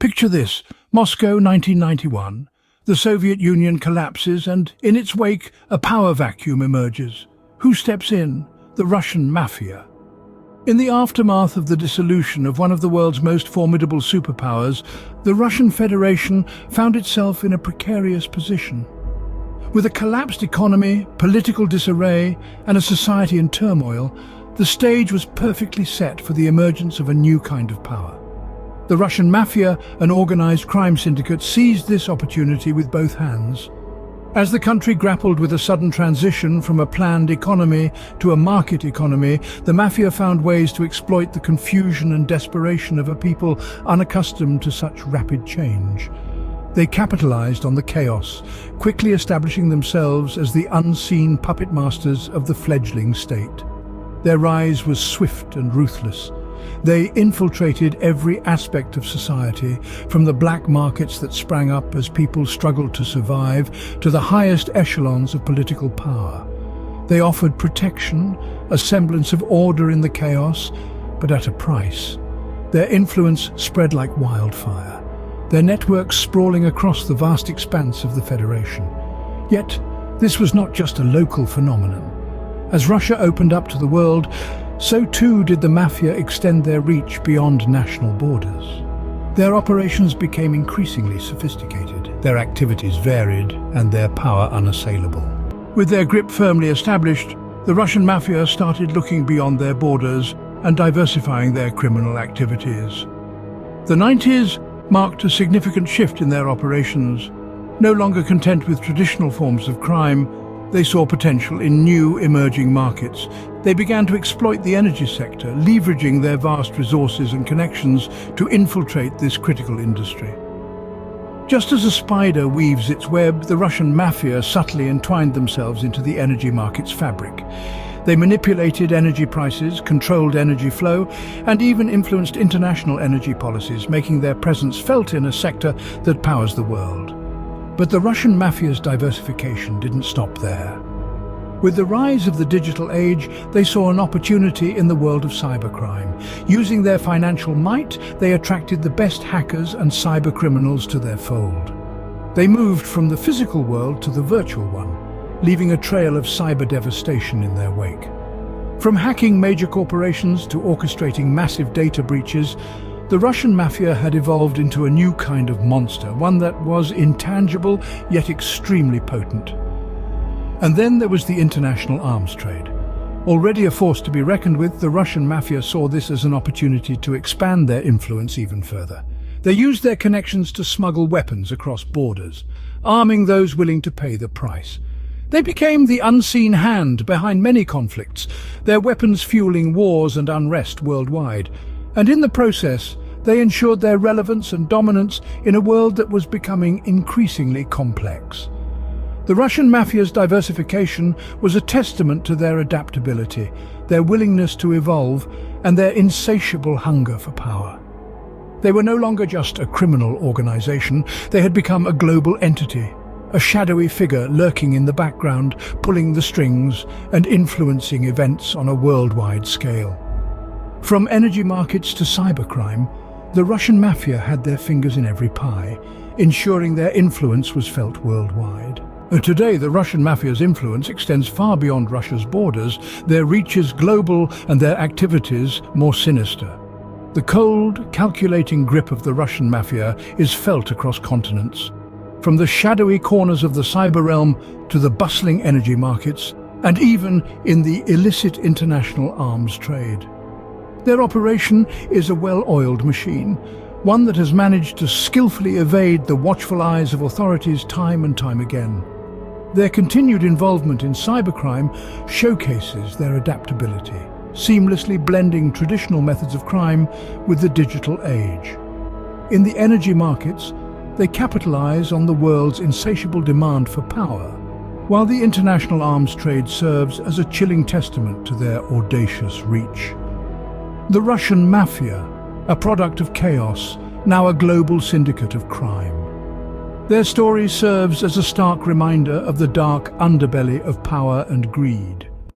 Picture this: Moscow, 1991. The Soviet Union collapses and, in its wake, a power vacuum emerges. Who steps in? The Russian Mafia. In the aftermath of the dissolution of one of the world's most formidable superpowers, the Russian Federation found itself in a precarious position. With a collapsed economy, political disarray, and a society in turmoil, the stage was perfectly set for the emergence of a new kind of power. The Russian Mafia, an organized crime syndicate, seized this opportunity with both hands. As the country grappled with a sudden transition from a planned economy to a market economy, the Mafia found ways to exploit the confusion and desperation of a people unaccustomed to such rapid change. They capitalized on the chaos, quickly establishing themselves as the unseen puppet masters of the fledgling state. Their rise was swift and ruthless. They infiltrated every aspect of society, from the black markets that sprang up as people struggled to survive to the highest echelons of political power. They offered protection, a semblance of order in the chaos, but at a price. Their influence spread like wildfire, their networks sprawling across the vast expanse of the Federation. Yet, this was not just a local phenomenon. As Russia opened up to the world, so too did the Mafia extend their reach beyond national borders. Their operations became increasingly sophisticated, their activities varied, and their power unassailable. With their grip firmly established, the Russian Mafia started looking beyond their borders and diversifying their criminal activities. The 90s marked a significant shift in their operations. No longer content with traditional forms of crime, they saw potential in new emerging markets. They began to exploit the energy sector, leveraging their vast resources and connections to infiltrate this critical industry. Just as a spider weaves its web, the Russian Mafia subtly entwined themselves into the energy market's fabric. They manipulated energy prices, controlled energy flow, and even influenced international energy policies, making their presence felt in a sector that powers the world. But the Russian Mafia's diversification didn't stop there. With the rise of the digital age, they saw an opportunity in the world of cybercrime. Using their financial might, they attracted the best hackers and cybercriminals to their fold. They moved from the physical world to the virtual one, leaving a trail of cyber devastation in their wake. From hacking major corporations to orchestrating massive data breaches, the Russian Mafia had evolved into a new kind of monster, one that was intangible yet extremely potent. And then there was the international arms trade. Already a force to be reckoned with, the Russian Mafia saw this as an opportunity to expand their influence even further. They used their connections to smuggle weapons across borders, arming those willing to pay the price. They became the unseen hand behind many conflicts, their weapons fueling wars and unrest worldwide. And in the process, they ensured their relevance and dominance in a world that was becoming increasingly complex. The Russian Mafia's diversification was a testament to their adaptability, their willingness to evolve, and their insatiable hunger for power. They were no longer just a criminal organization, they had become a global entity, a shadowy figure lurking in the background, pulling the strings and influencing events on a worldwide scale. From energy markets to cybercrime, the Russian Mafia had their fingers in every pie, ensuring their influence was felt worldwide. Today, the Russian Mafia's influence extends far beyond Russia's borders. Their reach is global and their activities more sinister. The cold, calculating grip of the Russian Mafia is felt across continents. From the shadowy corners of the cyber realm to the bustling energy markets, and even in the illicit international arms trade. Their operation is a well-oiled machine, one that has managed to skillfully evade the watchful eyes of authorities time and time again. Their continued involvement in cybercrime showcases their adaptability, seamlessly blending traditional methods of crime with the digital age. In the energy markets, they capitalize on the world's insatiable demand for power, while the international arms trade serves as a chilling testament to their audacious reach. The Russian Mafia, a product of chaos, now a global syndicate of crime. Their story serves as a stark reminder of the dark underbelly of power and greed.